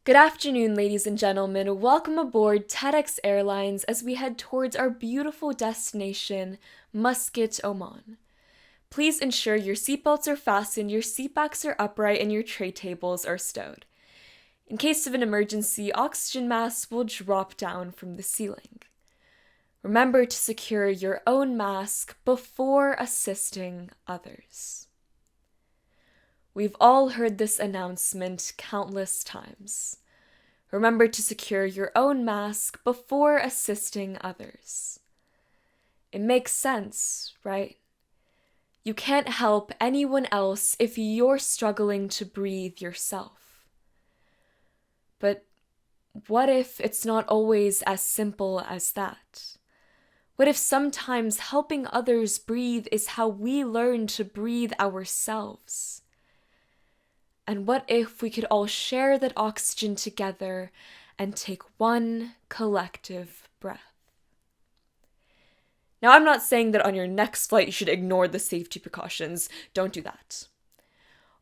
Good afternoon, ladies and gentlemen. Welcome aboard TEDx Airlines as we head towards our beautiful destination, Muscat, Oman. Please ensure your seatbelts are fastened, your seatbacks are upright, and your tray tables are stowed. In case of an emergency, oxygen masks will drop down from the ceiling. Remember to secure your own mask before assisting others. We've all heard this announcement countless times. Remember to secure your own mask before assisting others. It makes sense, right? You can't help anyone else if you're struggling to breathe yourself. But what if it's not always as simple as that? What if sometimes helping others breathe is how we learn to breathe ourselves? And what if we could all share that oxygen together and take one collective breath? Now, I'm not saying that on your next flight you should ignore the safety precautions. Don't do that.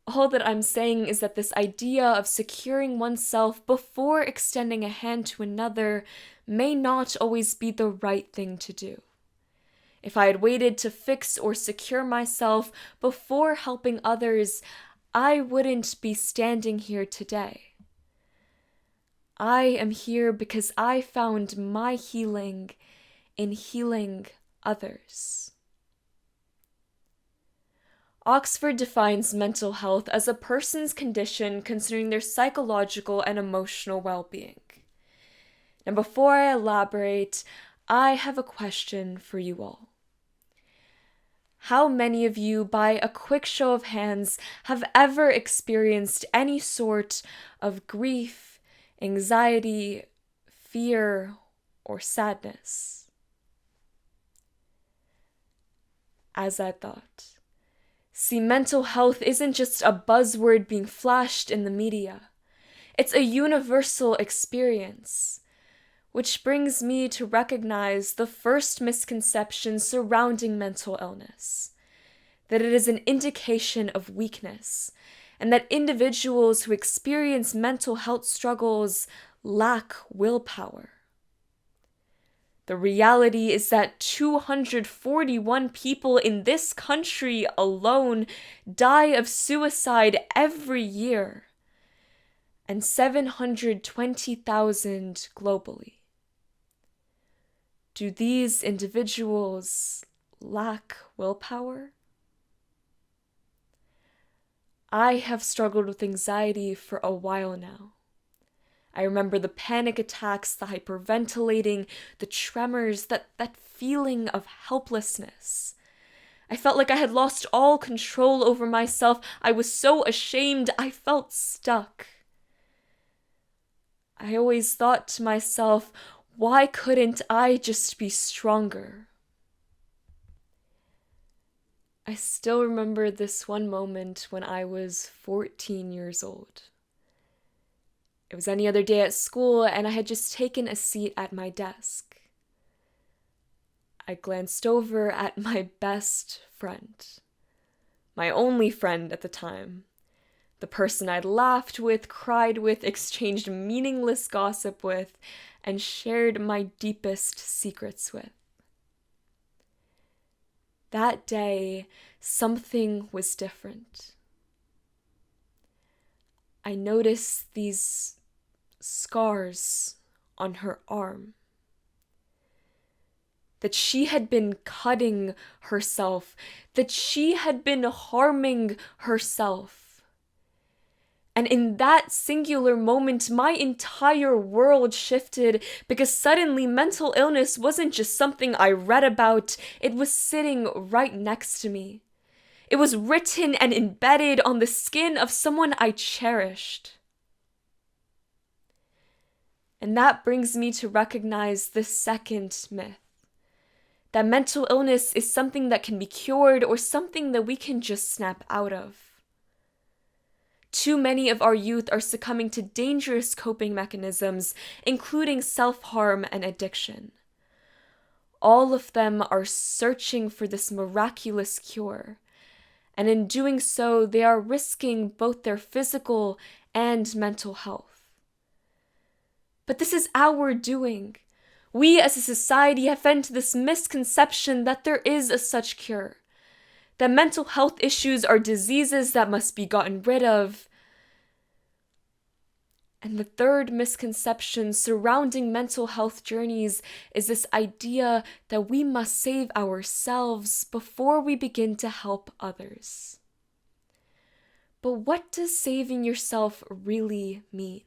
All that I'm saying is that this idea of securing oneself before extending a hand to another may not always be the right thing to do. If I had waited to fix or secure myself before helping others, I wouldn't be standing here today. I am here because I found my healing in healing others. Oxford defines mental health as a person's condition concerning their psychological and emotional well-being. And before I elaborate, I have a question for you all. How many of you, by a quick show of hands, have ever experienced any sort of grief, anxiety, fear, or sadness? As I thought. See, mental health isn't just a buzzword being flashed in the media. It's a universal experience. Which brings me to recognize the first misconception surrounding mental illness, that it is an indication of weakness, and that individuals who experience mental health struggles lack willpower. The reality is that 241 people in this country alone die of suicide every year, and 720,000 globally. Do these individuals lack willpower? I have struggled with anxiety for a while now. I remember the panic attacks, the hyperventilating, the tremors, that feeling of helplessness. I felt like I had lost all control over myself. I was so ashamed. I felt stuck. I always thought to myself, why couldn't I just be stronger? I still remember this one moment when I was 14 years old. It was any other day at school, and I had just taken a seat at my desk. I glanced over at my best friend, my only friend at the time, the person I'd laughed with, cried with, exchanged meaningless gossip with, and shared my deepest secrets with. That day, something was different. I noticed these scars on her arm. That she had been cutting herself, that she had been harming herself. And in that singular moment, my entire world shifted because suddenly mental illness wasn't just something I read about, it was sitting right next to me. It was written and embedded on the skin of someone I cherished. And that brings me to recognize the second myth. That mental illness is something that can be cured or something that we can just snap out of. Too many of our youth are succumbing to dangerous coping mechanisms, including self-harm and addiction. All of them are searching for this miraculous cure, and in doing so, they are risking both their physical and mental health. But this is our doing. We as a society have fed into this misconception that there is a such cure, that mental health issues are diseases that must be gotten rid of. And the third misconception surrounding mental health journeys is this idea that we must save ourselves before we begin to help others. But what does saving yourself really mean?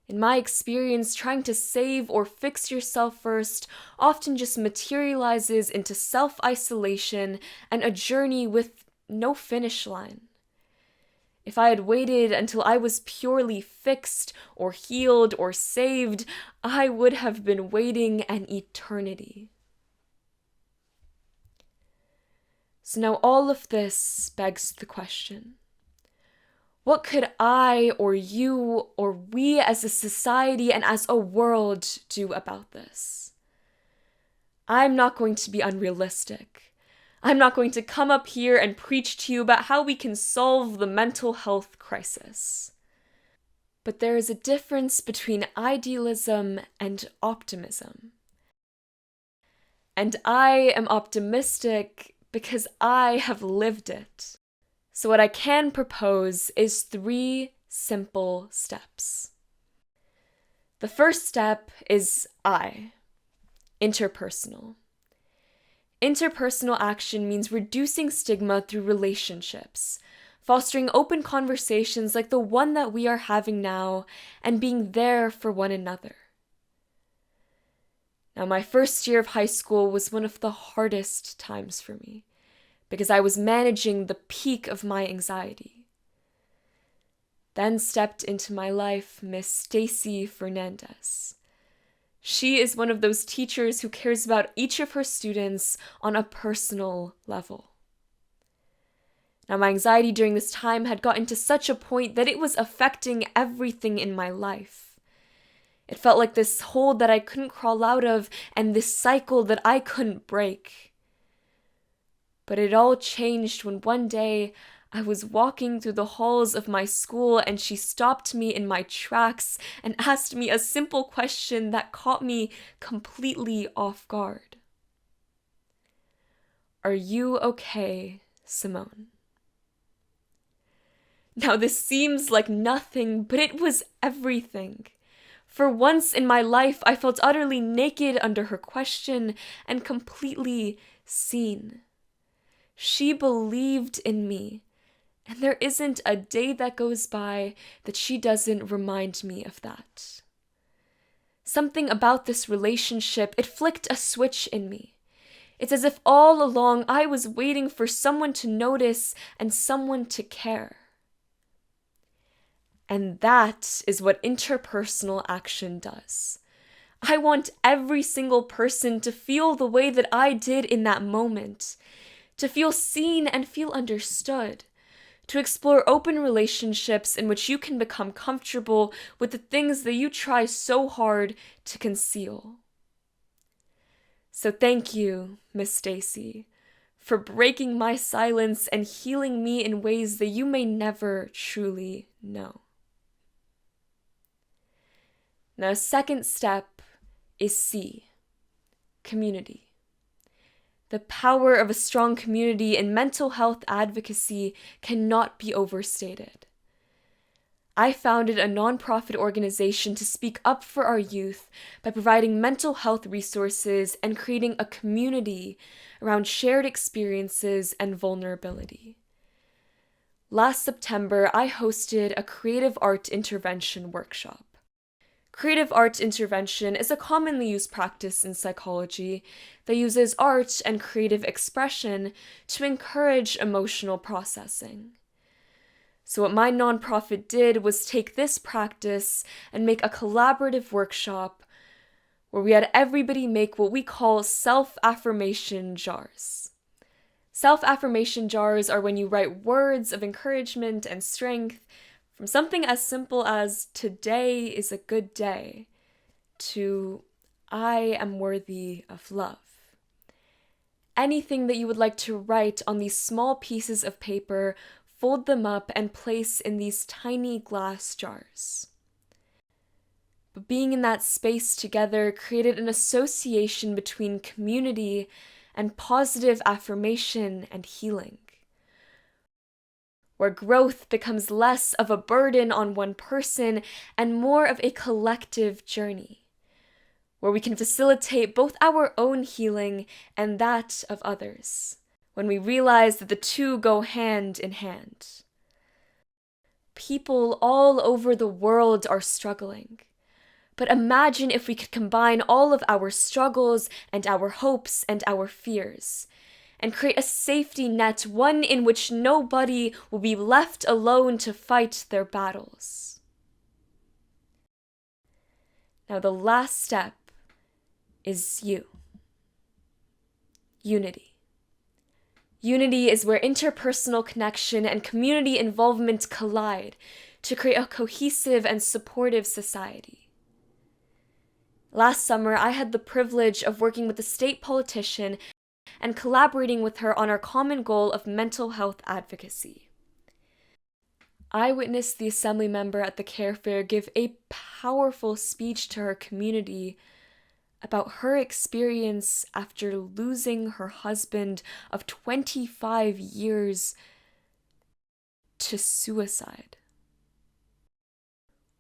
In my experience, trying to save or fix yourself first often just materializes into self-isolation and a journey with no finish line. If I had waited until I was purely fixed or healed or saved, I would have been waiting an eternity. So now all of this begs the question: what could I or you or we as a society and as a world do about this? I'm not going to be unrealistic. I'm not going to come up here and preach to you about how we can solve the mental health crisis. But there is a difference between idealism and optimism. And I am optimistic because I have lived it. So what I can propose is 3 simple steps. The first step is interpersonal. Interpersonal action means reducing stigma through relationships, fostering open conversations like the one that we are having now, and being there for one another. Now, my first year of high school was one of the hardest times for me, because I was managing the peak of my anxiety. Then stepped into my life Miss Stacy Fernandez. She is one of those teachers who cares about each of her students on a personal level. Now, my anxiety during this time had gotten to such a point that it was affecting everything in my life. It felt like this hole that I couldn't crawl out of and this cycle that I couldn't break. But it all changed when one day I was walking through the halls of my school and she stopped me in my tracks and asked me a simple question that caught me completely off guard. Are you okay, Simone? Now, this seems like nothing, but it was everything. For once in my life, I felt utterly naked under her question and completely seen. She believed in me. And there isn't a day that goes by that she doesn't remind me of that. Something about this relationship, it flicked a switch in me. It's as if all along I was waiting for someone to notice and someone to care. And that is what interpersonal action does. I want every single person to feel the way that I did in that moment, to feel seen and feel understood. To explore open relationships in which you can become comfortable with the things that you try so hard to conceal. So thank you, Miss Stacy, for breaking my silence and healing me in ways that you may never truly know. Now, second step is community. The power of a strong community in mental health advocacy cannot be overstated. I founded a nonprofit organization to speak up for our youth by providing mental health resources and creating a community around shared experiences and vulnerability. Last September, I hosted a creative art intervention workshop. Creative art intervention is a commonly used practice in psychology that uses art and creative expression to encourage emotional processing. So what my nonprofit did was take this practice and make a collaborative workshop where we had everybody make what we call self-affirmation jars. Self-affirmation jars are when you write words of encouragement and strength from something as simple as "today is a good day" to "I am worthy of love." Anything that you would like to write on these small pieces of paper, fold them up and place in these tiny glass jars. but being in that space together created an association between community and positive affirmation and healing, where growth becomes less of a burden on one person and more of a collective journey, where we can facilitate both our own healing and that of others, when we realize that the two go hand in hand. People all over the world are struggling. But imagine if we could combine all of our struggles and our hopes and our fears, and create a safety net, one in which nobody will be left alone to fight their battles. Now, the last step is you. Unity. Unity is where interpersonal connection and community involvement collide to create a cohesive and supportive society. Last summer, I had the privilege of working with a state politician and collaborating with her on our common goal of mental health advocacy. I witnessed the assembly member at the Care Fair give a powerful speech to her community about her experience after losing her husband of 25 years to suicide.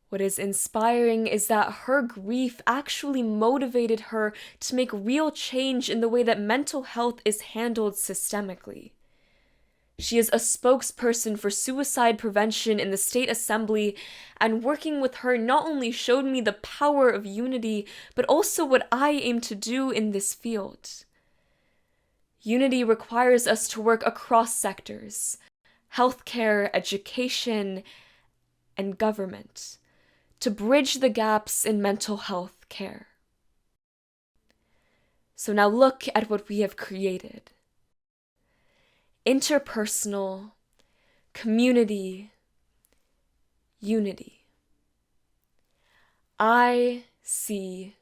What is inspiring is that her grief actually motivated her to make real change in the way that mental health is handled systemically. She is a spokesperson for suicide prevention in the state assembly, and working with her not only showed me the power of unity, but also what I aim to do in this field. Unity requires us to work across sectors: healthcare, education, and government, to bridge the gaps in mental health care. So now look at what we have created. Interpersonal, community, unity. I see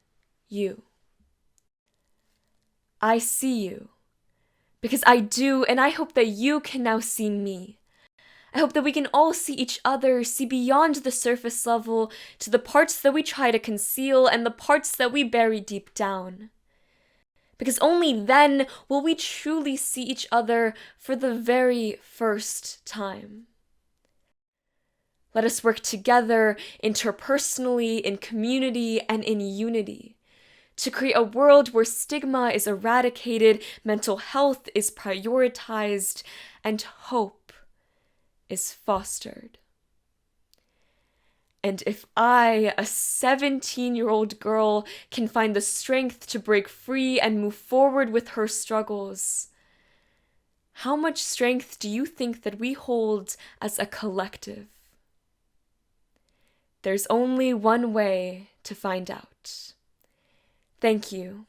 you. I see you, because I do, and I hope that you can now see me. I hope that we can all see each other, see beyond the surface level to the parts that we try to conceal and the parts that we bury deep down. Because only then will we truly see each other for the very first time. Let us work together interpersonally, in community, and in unity to create a world where stigma is eradicated, mental health is prioritized, and hope is fostered. And if I, a 17-year-old girl, can find the strength to break free and move forward with her struggles, how much strength do you think that we hold as a collective? There's only one way to find out. Thank you.